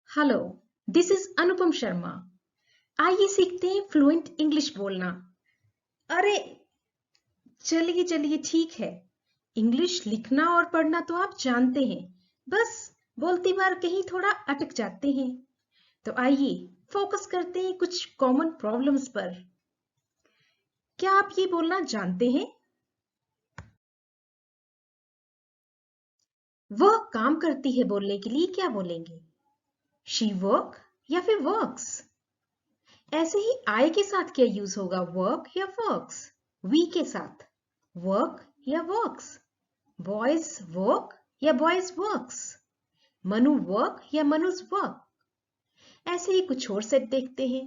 Hello, this is अनुपम शर्मा। आइए सीखते हैं फ्लुएंट इंग्लिश बोलना। अरे चलिए चलिए ठीक है। इंग्लिश लिखना और पढ़ना तो आप जानते हैं, बस बोलती बार कहीं थोड़ा अटक जाते हैं। तो आइए फोकस करते हैं कुछ कॉमन प्रॉब्लम्स पर। क्या आप ये बोलना जानते हैं? वह काम करती है बोलने के लिए क्या बोलेंगे? शी वर्क या फिर वर्क्स? ऐसे ही आई के साथ क्या यूज होगा, वर्क या वर्क्स? वी के साथ वर्क या वर्क्स? बॉयज वर्क या बॉयज वर्क्स? मनु वर्क या मनुज वर्क? ऐसे ही कुछ और सेट देखते हैं।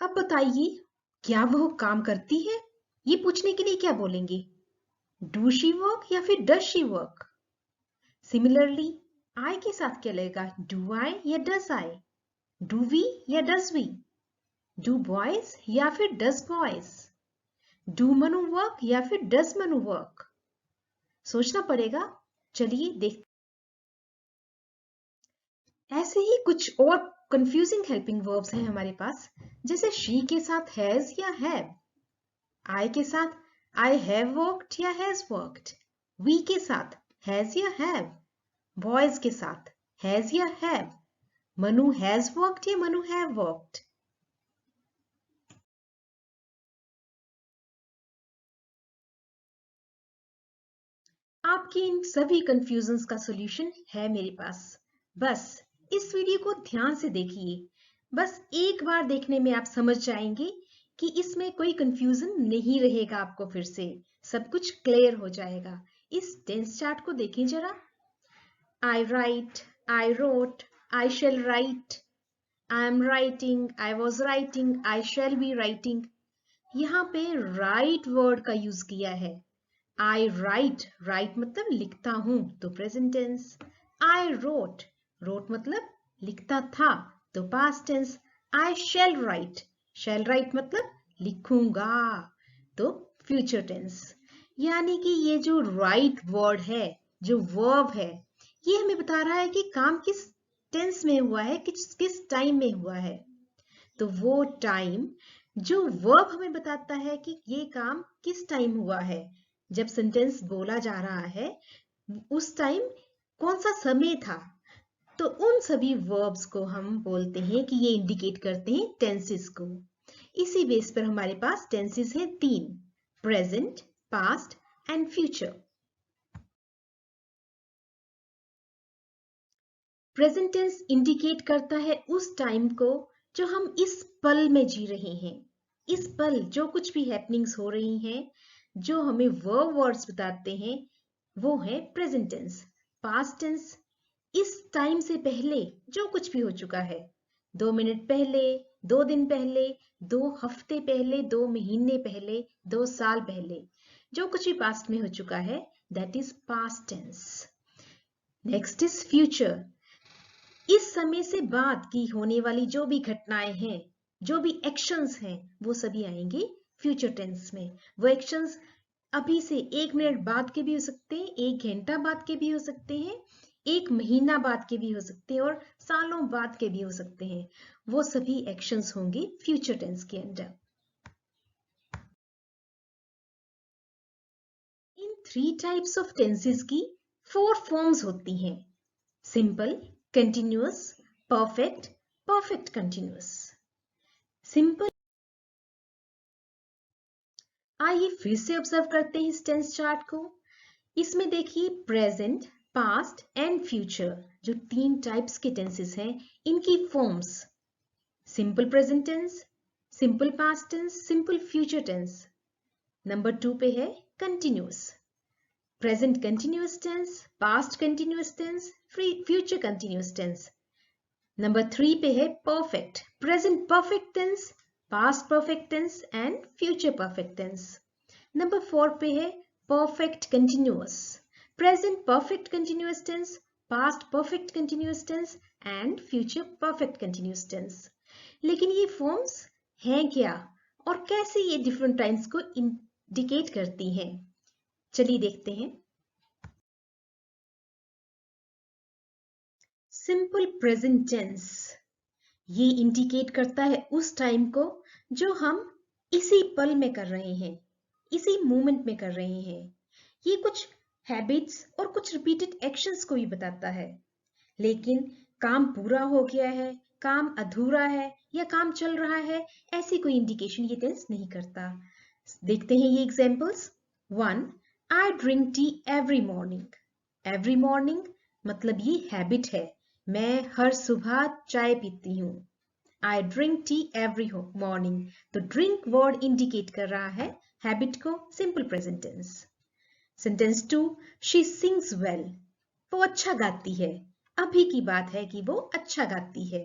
अब बताइए, क्या वह काम करती है? ये पूछने के लिए क्या बोलेंगे? डू शी वर्क या फिर does she work? Similarly I के साथ क्या लगेगा, डू आई या डज आई? डू वी या डज वी? डू बॉयज या फिर does boys? Do Manu work या फिर डज मनु वर्क? सोचना पड़ेगा। चलिए देख। ऐसे ही कुछ और कंफ्यूजिंग हेल्पिंग वर्ब्स हैं हमारे पास, जैसे शी के साथ हैज या हैव, आई के साथ आई हैव वर्कड या हैज वर्कड, वी के साथ हैज या हैव, बॉयज के साथ हैज या हैव, मनु हैज वर्कड या मनु हैव वर्कड। आपकी इन सभी कंफ्यूजन्स का सॉल्यूशन है मेरे पास। बस इस वीडियो को ध्यान से देखिए। बस एक बार देखने में आप समझ जाएंगे कि इसमें कोई कंफ्यूजन नहीं रहेगा। आपको फिर से सब कुछ क्लियर हो जाएगा। इस टेंस चार्ट को देखें जरा। I write, I wrote, I shall write, I am writing, I was writing, I shall be writing. यहाँ पे राइट वर्ड का यूज किया है। आई राइट, राइट मतलब लिखता हूं तो present tense. I wrote, wrote मतलब लिखता था तो past tense. I shall write, shall write मतलब लिखूंगा तो फ्यूचर टेंस। यानी कि ये जो राइट वर्ड है, जो वर्ब है, ये हमें बता रहा है कि काम किस टेंस में हुआ है, किस किस टाइम में हुआ है। तो वो टाइम जो वर्ब हमें बताता है कि ये काम किस टाइम हुआ है, जब सेंटेंस बोला जा रहा है उस टाइम कौन सा समय था, तो उन सभी वर्ब्स को हम बोलते हैं कि ये इंडिकेट करते हैं टेंसेस को। इसी बेस पर हमारे पास टेंसेस हैं तीन, present, past and future. Present tense indicate करता है उस टाइम को जो हम इस पल में जी रहे हैं। इस पल जो कुछ भी हैपनिंग्स हो रही हैं, जो हमें वर्ब वर्ड्स बताते हैं, वो है प्रेजेंट टेंस। पास्ट टेंस इस टाइम से पहले जो कुछ भी हो चुका है, 2 मिनट पहले, 2 दिन पहले, 2 हफ्ते पहले, 2 महीने पहले, 2 साल पहले, जो कुछ भी पास्ट में हो चुका है, that is past tense. Next is future. इस समय से बाद की होने वाली जो भी घटनाएं हैं, जो भी एक्शंस हैं, वो सभी आएंगे फ्यूचर टेंस में। वो एक्शंस अभी से 1 मिनट बाद के भी हो सकते हैं, 1 घंटा बाद के भी हो सकते हैं, 1 महीना बाद के भी हो सकते हैं और सालों बाद के भी हो सकते हैं। वो सभी एक्शंस होंगे फ्यूचर टेंस के अंदर। इन 3 टाइप्स ऑफ टेंसेस की 4 फॉर्म्स होती हैं, simple, continuous, perfect, perfect continuous. Simple, आइए फिर से ऑब्जर्व करते हैं इस टेंस चार्ट को। इसमें देखिए प्रेजेंट, पास्ट एंड फ्यूचर, जो 3 टाइप्स के टेंसेस हैं, इनकी forms, simple present tense, simple past tense, simple future tense. Number 2 पे है continuous, present continuous tense, past continuous tense, future continuous tense. Number 3 पे है perfect, present perfect tense, past perfect tense and future perfect tense. Number 4 पे है perfect continuous, present perfect continuous tense, past perfect continuous tense and future perfect continuous tense. लेकिन ये forms हैं क्या और कैसे ये डिफरेंट टाइम्स को इंडिकेट करती हैं, चलिए देखते हैं। सिंपल प्रेजेंट टेंस ये इंडिकेट करता है उस टाइम को जो हम इसी पल में कर रहे हैं, इसी मोमेंट में कर रहे हैं। ये कुछ हैबिट्स और कुछ रिपीटेड एक्शंस को भी बताता है। लेकिन काम पूरा हो गया है, काम अधूरा है या काम चल रहा है, ऐसी कोई इंडिकेशन ये टेंस नहीं करता। देखते हैं ये एग्जांपल्स। 1. आई drink tea every morning. Every morning मतलब ये हैबिट है, मैं हर सुबह चाय पीती हूँ। I drink tea every morning, तो ड्रिंक वर्ड इंडिकेट कर रहा है हैबिट को, simple present tense. Sentence 2, she sings well, वो अच्छा गाती है। अभी की बात है कि वो अच्छा गाती है,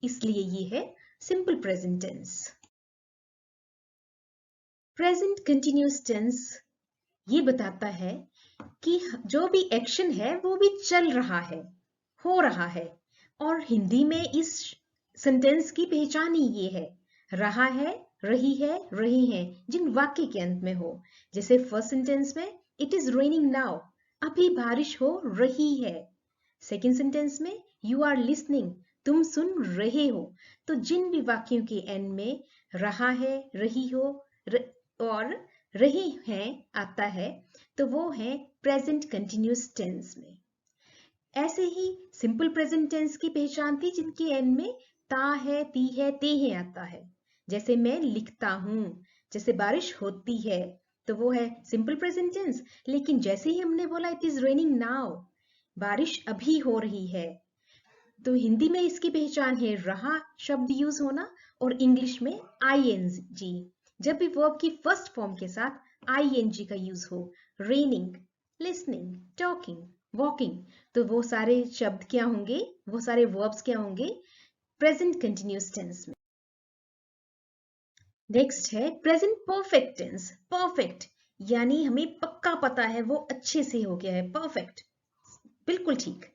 इसलिए ये है simple present tense. Present continuous tense ये बताता है कि जो भी एक्शन है वो भी चल रहा है, हो रहा है। और हिंदी में इस सेंटेंस की पहचान ही ये है, रहा है, रही है, रही हैं, जिन वाक्य के अंत में हो। जैसे फर्स्ट सेंटेंस में इट इज रेनिंग नाउ, अभी बारिश हो रही है। सेकेंड सेंटेंस में यू आर लिसनिंग, तुम सुन रहे हो। तो जिन भी वाक्यों के एंड में रहा है, रही हो और रही हैं आता है, तो वो है प्रेजेंट कंटिन्यूअस टेंस में। ऐसे ही सिंपल प्रेजेंट टेंस की पहचान थी जिनके एंड में ता है, ती है, ते है आता है। जैसे मैं लिखता हूं, जैसे बारिश होती है, तो वो है सिंपल प्रेजेंट टेंस। लेकिन जैसे ही हमने बोला इट इज रेनिंग नाउ, बारिश अभी हो रही है, तो हिंदी में इसकी पहचान है रहा शब्द यूज होना और इंग्लिश में आईएनजी। जब भी वर्ब की फर्स्ट फॉर्म के साथ आईएनजी का यूज हो, रेनिंग, लिसनिंग, टॉकिंग, वॉकिंग, तो वो सारे शब्द क्या होंगे, वो सारे वर्ब्स क्या होंगे, प्रेजेंट कंटिन्यूअस टेंस में। नेक्स्ट है प्रेजेंट परफेक्ट टेंस। परफेक्ट यानी हमें पक्का पता है वो अच्छे से हो गया है, परफेक्ट, बिल्कुल ठीक।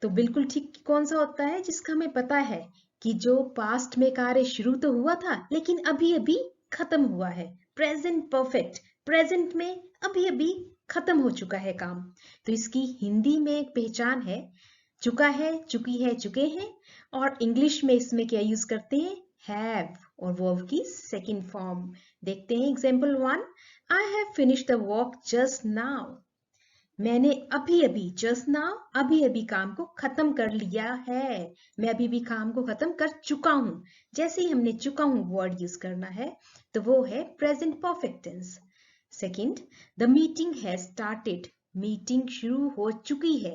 तो बिल्कुल ठीक कौन सा होता है, जिसका हमें पता है कि जो पास्ट में कार्य शुरू तो हुआ था लेकिन अभी अभी खत्म हुआ है। प्रेजेंट परफेक्ट, प्रेजेंट में अभी अभी खत्म हो चुका है काम। तो इसकी हिंदी में एक पहचान है चुका है, चुकी है, चुके हैं। और इंग्लिश में इसमें क्या यूज करते हैं, हैव, और वर्ब की सेकंड फॉर्म। देखते हैं example 1, I have finished the work just now. मैंने अभी अभी, जस्ट नाउ, अभी अभी काम को खत्म कर लिया है, मैं अभी भी काम को खत्म कर चुका हूं। जैसे ही हमने चुका हूं वर्ड यूज करना है, तो वो है present perfect tense. Second, the meeting has started, meeting शुरू हो चुकी है,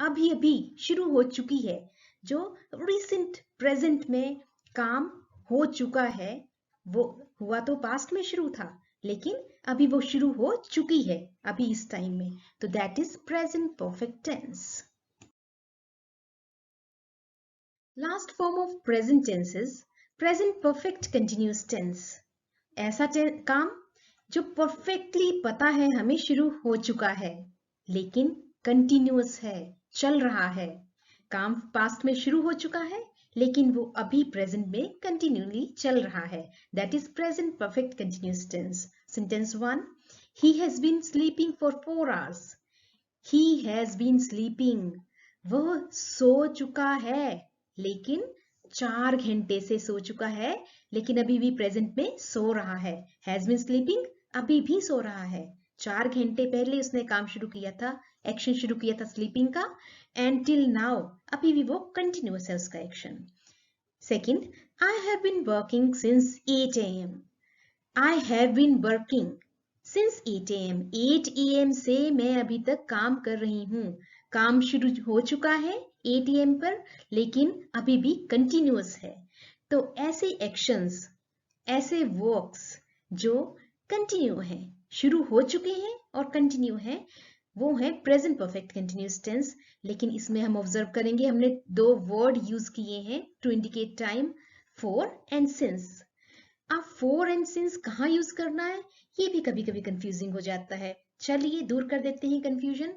अभी अभी शुरू हो चुकी है। जो रिसेंट प्रेजेंट में काम हो चुका है, वो हुआ तो पास्ट में शुरू था, लेकिन अभी वो शुरू हो चुकी है, अभी इस टाइम में, तो that is present perfect tense. Last form of present tense is present perfect continuous tense. ऐसा काम जो परफेक्टली पता है हमें शुरू हो चुका है, लेकिन कंटिन्यूअस है, चल रहा है। काम पास्ट में शुरू हो चुका है, लेकिन वो अभी प्रेजेंट में कंटिन्यूअली चल रहा है, that is present perfect continuous tense. Sentence 1, he has been sleeping for 4 hours. he has been sleeping, वह सो चुका है, लेकिन 4 घंटे से सो चुका है, लेकिन अभी भी प्रेजेंट में सो रहा है। हैज बीन स्लीपिंग, अभी भी सो रहा है। 4 घंटे पहले उसने काम शुरू किया था, एक्शन शुरू किया था स्लीपिंग का, एंड टिल नाउ अभी भी वो कंटिन्यूअस है उसका action. Second, I have been working since 8 AM. I have been working since 8 AM. 8 AM से मैं अभी तक काम कर रही हूँ। काम शुरू हो चुका है 8 AM पर, लेकिन अभी भी कंटिन्यूअस है। तो ऐसे एक्शंस, ऐसे वर्क्स जो कंटिन्यू हैं, शुरू हो चुके हैं और कंटिन्यू हैं, वो है प्रेजेंट परफेक्ट कंटिन्यूअस टेंस। लेकिन इसमें हम ऑब्जर्व करेंगे हमने 2 वर्ड यूज किए हैं to indicate time, for and since. अब फॉर एंड सिंस कहाँ यूज करना है, ये भी कभी कभी कंफ्यूजिंग हो जाता है। चलिए दूर कर देते हैं कंफ्यूजन।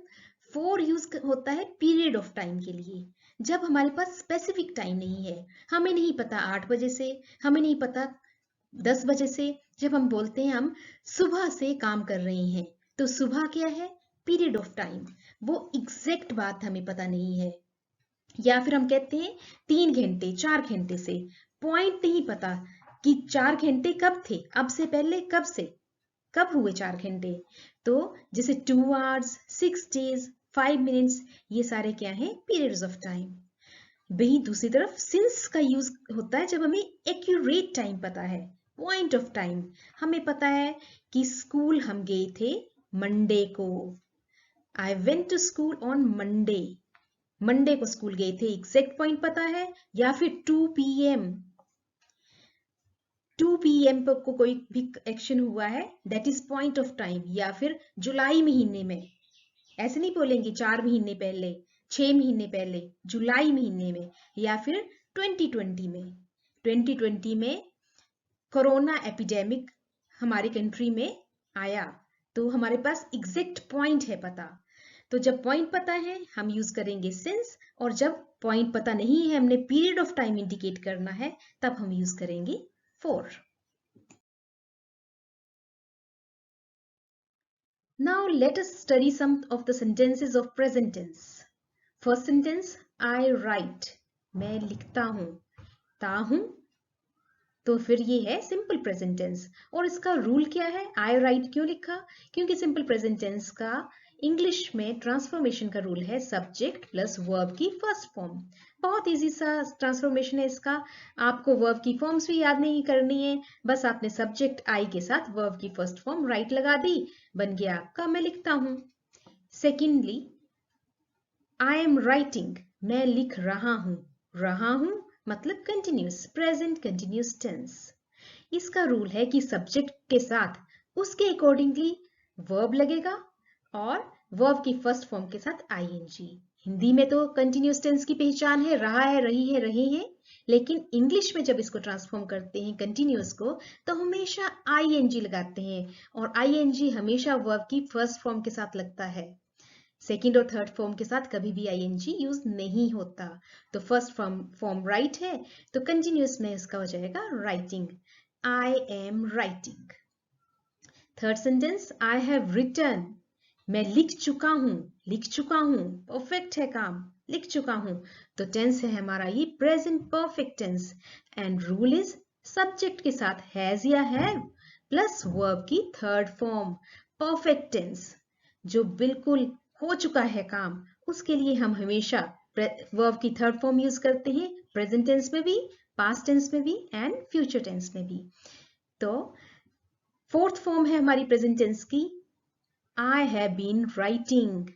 फॉर यूज होता है पीरियड ऑफ टाइम के लिए, जब हमारे पास स्पेसिफिक टाइम नहीं है, हमें नहीं पता 8 बजे से, हमें नहीं पता 10 बजे से। जब हम बोलते हैं हम सुबह से काम कर रहे हैं, तो सुबह क्या है, पीरियड ऑफ टाइम, वो एग्जैक्ट बात हमें पता नहीं है। या फिर हम कहते हैं 3 घंटे 4 घंटे से, पॉइंट नहीं पता कि 4 घंटे कब थे, अब से पहले कब हुए 4 घंटे। तो जैसे 2 आवर्स, 6 डेज, 5 मिनट्स, ये सारे क्या हैं, पीरियड्स ऑफ टाइम। वही दूसरी तरफ सिंस का यूज होता है जब हमें एक्यूरेट टाइम पता है, पॉइंट ऑफ टाइम। हमें पता है कि स्कूल हम गए थे मंडे को, I went to school on Monday, Monday को स्कूल गए थे, एग्जैक्ट पॉइंट पता है। या फिर 2 PM, 2 PM पर को कोई भी एक्शन हुआ है, that is point of time. या फिर जुलाई महीने में, ऐसे नहीं बोलेंगे 4 महीने पहले, 6 महीने पहले, जुलाई महीने में। या फिर 2020 में, 2020 में कोरोना एपिडेमिक हमारी कंट्री में आया, तो हमारे पास एग्जैक्ट पॉइंट है पता। तो जब पॉइंट पता है हम यूज करेंगे सिंस, और जब पॉइंट पता नहीं है, हमने पीरियड ऑफ टाइम इंडिकेट करना है, तब हम यूज करेंगे for. Now let us study some of the sentences of present tense. First sentence, I write, मैं लिखता हूँ, ता हूँ। तो फिर ये है सिंपल प्रेजेंट टेंस। और इसका रूल क्या है, आई राइट क्यों लिखा, क्योंकि सिंपल प्रेजेंट टेंस का इंग्लिश में ट्रांसफॉर्मेशन का रूल है सब्जेक्ट प्लस वर्ब की फर्स्ट फॉर्म। बहुत इजी सा ट्रांसफॉर्मेशन है इसका, आपको वर्ब की फॉर्म्स भी याद नहीं करनी है, बस आपने सब्जेक्ट आई के साथ वर्ब की फर्स्ट फॉर्म राइट लगा दी, बन गया आपका मैं लिखता हूं। सेकेंडली, आई एम राइटिंग, मैं लिख रहा हूं मतलब कंटिन्यूस, प्रेजेंट कंटिन्यूस टेंस। इसका रूल है कि सब्जेक्ट के साथ उसके अकॉर्डिंगली वर्ब लगेगा, और वर्ब की फर्स्ट फॉर्म के साथ आईएनजी। हिंदी में तो कंटिन्यूस टेंस की पहचान है रहा है, रही है, रहे हैं, लेकिन इंग्लिश में जब इसको ट्रांसफॉर्म करते हैं कंटिन्यूस को, तो हमेशा आईएनजी लगाते हैं, और आईएनजी हमेशा वर्ब की फर्स्ट फॉर्म के साथ लगता है। सेकेंड और थर्ड फॉर्म के साथ कभी भी आईएनजी यूज नहीं होता। तो फर्स्ट फॉर्म राइट है, तो कंटिन्यूस में इसका हो जाएगा writing, I am writing. Third sentence, I have written, मैं लिख चुका हूं, परफेक्ट है काम, लिख चुका हूं। तो टेंस है हमारा ये present perfect tense, and rule is subject के साथ हैज या हैव प्लस वर्ब की थर्ड फॉर्म। परफेक्ट टेंस जो बिल्कुल हो चुका है काम, उसके लिए हम हमेशा वर्ब की थर्ड फॉर्म यूज करते हैं, प्रेजेंट टेंस में भी, पास्ट टेंस में भी, एंड फ्यूचर टेंस में भी। तो फोर्थ फॉर्म है हमारी प्रेजेंट टेंस की, आई हैव बीन राइटिंग,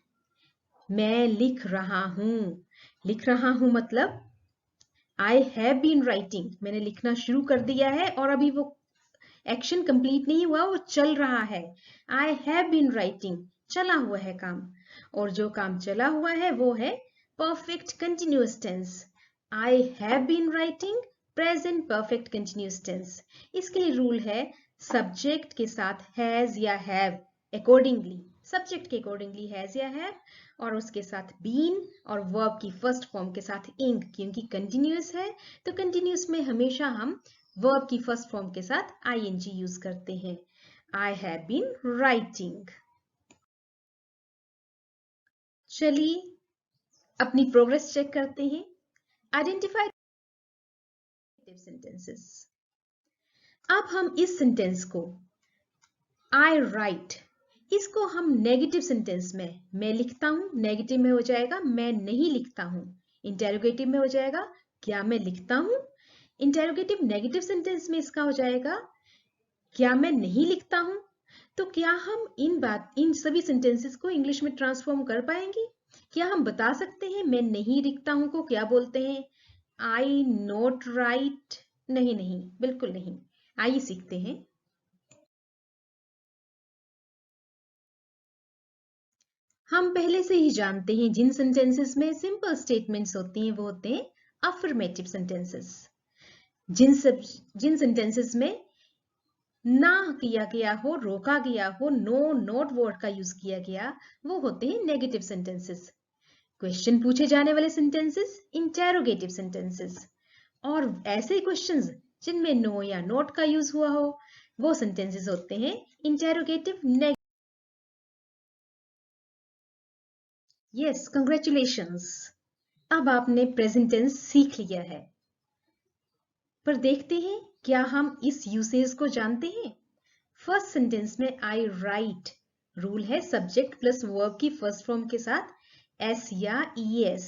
मैं लिख रहा हूं मतलब आई हैव बीन राइटिंग, मैंने लिखना शुरू कर दिया है और अभी वो एक्शन कंप्लीट नहीं हुआ, वो चल रहा है। आई हैव बीन राइटिंग, चला हुआ है काम, और जो काम चला हुआ है वो है perfect continuous tense. I have been writing present perfect continuous tense. इसके लिए रूल है सब्जेक्ट के साथ हैज या हैव अकॉर्डिंगली, सब्जेक्ट के अकॉर्डिंगली हैज या हैव, और उसके साथ बीन और वर्ब की फर्स्ट फॉर्म के साथ इंग, क्योंकि कंटिन्यूअस है तो कंटिन्यूअस में हमेशा हम वर्ब की फर्स्ट फॉर्म के साथ आईएनजी यूज करते हैं। I have been writing. चलिए अपनी प्रोग्रेस चेक करते हैं। Identify sentences. अब हम इस सेंटेंस को आई राइट, इसको हम नेगेटिव सेंटेंस में, मैं लिखता हूं नेगेटिव में हो जाएगा मैं नहीं लिखता हूं, इंटेरोगेटिव में हो जाएगा क्या मैं लिखता हूं, इंटेरोगेटिव नेगेटिव सेंटेंस में इसका हो जाएगा क्या मैं नहीं लिखता हूं। तो क्या हम इन सभी सेंटेंसेस को इंग्लिश में ट्रांसफॉर्म कर पाएंगे, क्या हम बता सकते हैं मैं नहीं लिखता हूं को क्या बोलते हैं, आई नोट राइट, नहीं, बिल्कुल नहीं। आइए सीखते हैं। हम पहले से ही जानते हैं जिन सेंटेंसेस में सिंपल स्टेटमेंट्स होती हैं वो होते हैं अफर्मेटिव सेंटेंसेस। जिन सेंटेंसेस में ना किया गया हो, रोका गया हो, नो नोट वर्ड का यूज किया गया, वो होते हैं नेगेटिव सेंटेंसेस। क्वेश्चन पूछे जाने वाले सेंटेंसेस इंटेरोगेटिव सेंटेंसेस, और ऐसे क्वेश्चंस जिनमें नो या नोट का यूज हुआ हो वो सेंटेंसेस होते हैं इंटेरोगेटिव नेगेटिव। यस, कंग्रेचुलेशंस, अब आपने प्रेजेंट टेंस सीख लिया है, पर देखते हैं क्या हम इस यूसेज को जानते हैं। फर्स्ट सेंटेंस में आई राइट, रूल है सब्जेक्ट प्लस वर्ब की फर्स्ट फॉर्म के साथ एस या ईएस।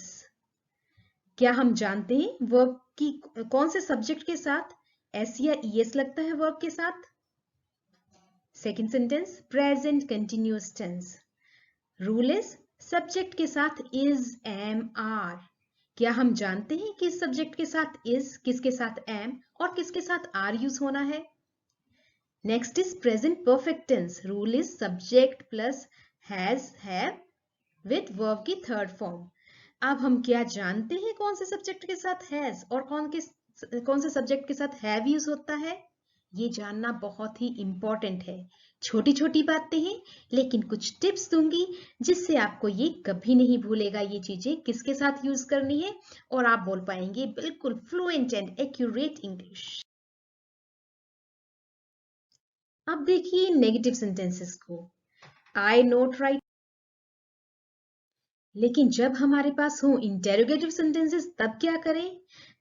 क्या हम जानते हैं वर्ब की कौन से सब्जेक्ट के साथ एस या ईएस लगता है वर्ब के साथ? Second sentence present continuous tense, rule is subject के साथ इज, एम, आर। क्या हम जानते हैं किस सब्जेक्ट के साथ इज, किसके साथ एम और किसके साथ आर यूज होना है? Next is present perfect tense, rule is subject plus has, have with verb की थर्ड फॉर्म। अब हम क्या जानते हैं कौन से सब्जेक्ट के साथ हैज और कौन से सब्जेक्ट के साथ हैव यूज होता है? ये जानना बहुत ही इंपॉर्टेंट है। छोटी छोटी बातें हैं, लेकिन कुछ टिप्स दूंगी जिससे आपको ये कभी नहीं भूलेगा ये चीजें किसके साथ यूज करनी है, और आप बोल पाएंगे बिल्कुल फ्लुएंट एंड एक्यूरेट इंग्लिश। अब देखिए नेगेटिव सेंटेंसेस को। आई नोट राइट, लेकिन जब हमारे पास हो इंटेरोगेटिव सेंटेंसेस तब क्या करें?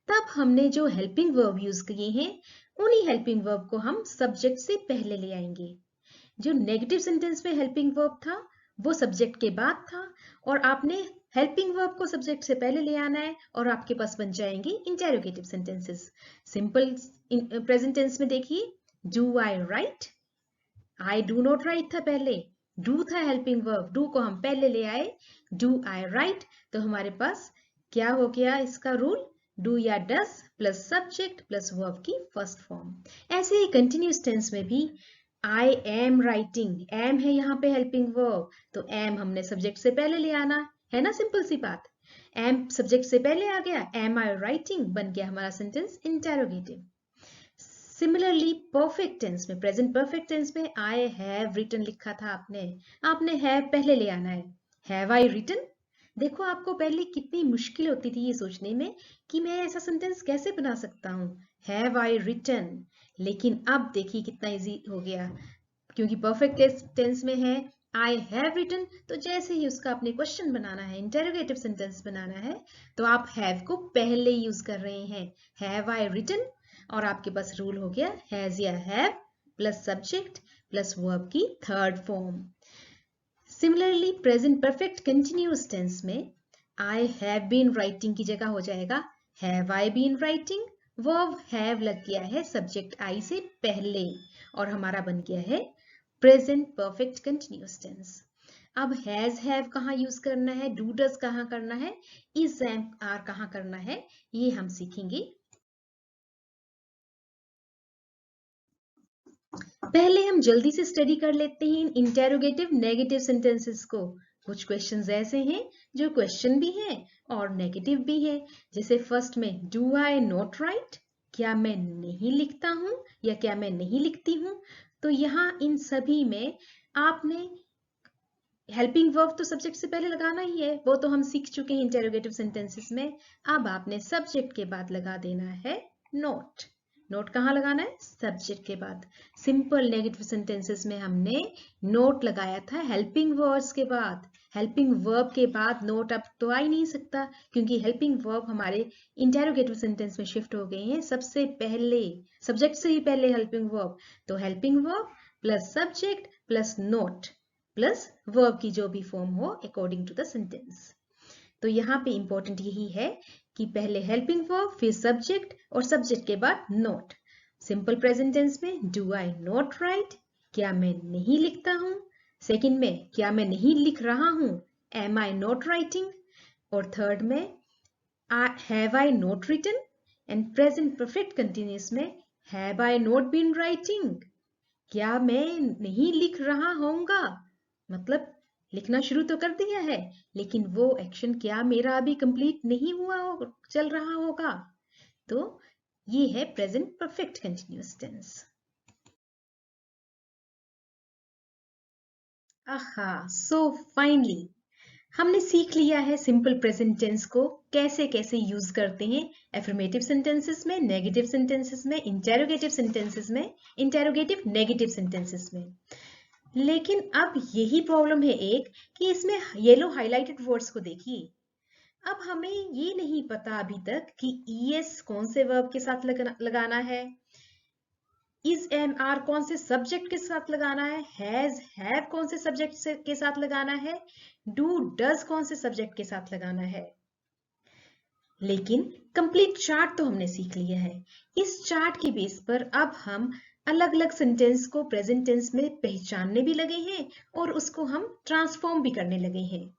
तब हमने जो हेल्पिंग वर्ब यूज किए हैं उन्हीं हेल्पिंग वर्ब को हम सब्जेक्ट से पहले ले आएंगे। जो नेगेटिव सेंटेंस में हेल्पिंग वर्ब था वो सब्जेक्ट के बाद था, और आपने हेल्पिंग वर्ब को सब्जेक्ट से पहले ले आना है और आपके पास बन जाएंगे interrogative sentences. Simple present tense में देखिए, do I write, I do not write था पहले, डू था हेल्पिंग वर्ब, डू को हम पहले ले आए, डू आई राइट, तो हमारे पास क्या हो गया इसका रूल, डू या डस प्लस सब्जेक्ट प्लस वर्ब की फर्स्ट फॉर्म। ऐसे ही कंटिन्यूस टेंस में भी आई एम राइटिंग, एम है यहाँ पे हेल्पिंग वर्ब, तो एम हमने सब्जेक्ट से पहले ले आना है ना, सिंपल सी बात। एम सब्जेक्ट से पहले आ गया, एम आई राइटिंग बन गया हमारा sentence interrogative. Similarly perfect tense में, प्रेजेंट परफेक्ट टेंस में आई हैव रिटन लिखा था आपने हैव पहले ले आना है, हैव आई रिटन। देखो आपको पहले कितनी मुश्किल होती थी ये सोचने में कि मैं ऐसा सेंटेंस कैसे बना सकता हूँ, हैव आई रिटन, लेकिन अब देखिए कितना इजी हो गया, क्योंकि परफेक्ट टेंस में है आई हैव रिटन, तो जैसे ही उसका अपने क्वेश्चन बनाना है, इंटेरोगेटिव सेंटेंस बनाना है, तो आप हैव को पहले यूज कर रहे हैं, हैव आई रिटन, और आपके पास रूल हो गया हैज या have plus subject plus verb की third form. Similarly present perfect continuous tense में आई हैव बीन राइटिंग की जगह हो जाएगा have I been writing, verb have लग गया है सब्जेक्ट आई से पहले, और हमारा बन गया है प्रेजेंट परफेक्ट कंटिन्यूअस टेंस। अब हैज हैव कहाँ यूज करना है, डू डज कहाँ करना है, इज एम आर कहाँ करना है, ये हम सीखेंगे। पहले हम जल्दी से स्टडी कर लेते हैं इंटेरोगेटिव नेगेटिव सेंटेंसेस को। कुछ क्वेश्चंस ऐसे हैं जो क्वेश्चन भी हैं और नेगेटिव भी हैं, जैसे फर्स्ट में डू आई नॉट राइट, क्या मैं नहीं लिखता हूं या क्या मैं नहीं लिखती हूं। तो यहाँ इन सभी में आपने हेल्पिंग वर्ब तो सब्जेक्ट से पहले लगाना ही है, वो तो हम सीख चुके हैं इंटेरोगेटिव सेंटेंसेस में। अब आपने सब्जेक्ट के बाद लगा देना है नोट। नोट कहाँ लगाना है, सब्जेक्ट के बाद। सिंपल नेगेटिव सेंटेंसेस में हमने नोट लगाया था हेल्पिंग वर्ब्स के बाद, हेल्पिंग वर्ब के बाद नोट अब तो आ ही नहीं सकता, क्योंकि हेल्पिंग वर्ब हमारे इंटेरोगेटिव सेंटेंस में शिफ्ट हो गए हैं सबसे पहले, सब्जेक्ट से ही पहले हेल्पिंग वर्ब, तो helping verb plus subject plus note plus verb की जो भी फॉर्म हो अकॉर्डिंग टू द सेंटेंस। तो यहाँ पे इंपॉर्टेंट यही है कि पहले हेल्पिंग वर्ब फिर सब्जेक्ट और सब्जेक्ट के बाद नोट। सिंपल प्रेजेंट टेंस में डू आई नॉट राइट, क्या मैं नहीं लिखता हूँ। सेकंड में क्या मैं नहीं लिख रहा हूँ, एम आई नॉट राइटिंग। और थर्ड में have I not written. And present perfect continuous में have I not been writing, क्या मैं नहीं लिख रहा होऊंगा, मतलब लिखना शुरू तो कर दिया है लेकिन वो एक्शन क्या मेरा अभी कंप्लीट नहीं हुआ हो, चल रहा होगा। तो ये है प्रेजेंट परफेक्ट कंटिन्यूअस टेंस। आहा, सो फाइनली हमने सीख लिया है सिंपल प्रेजेंट टेंस को कैसे कैसे यूज करते हैं एफर्मेटिव सेंटेंसेस में, नेगेटिव सेंटेंसेस में, इंटेरोगेटिव सेंटेंसेस में, इंटेरोगेटिव नेगेटिव सेंटेंसेस में। लेकिन अब यही प्रॉब्लम है एक कि इसमें येलो हाइलाइटेड वर्ड्स को देखिए, अब हमें ये नहीं पता अभी तक कि es कौन से वर्ब के साथ लगाना है, is am are कौन से सब्जेक्ट के साथ लगाना है, has have कौन से सब्जेक्ट के साथ लगाना है, do does कौन से सब्जेक्ट के साथ लगाना है। लेकिन कंप्लीट चार्ट तो हमने सीख लिया है। इस चार्ट के बेस पर अब हम अलग अलग सेंटेंस को प्रेजेंट टेंस में पहचानने भी लगे हैं और उसको हम ट्रांसफॉर्म भी करने लगे हैं।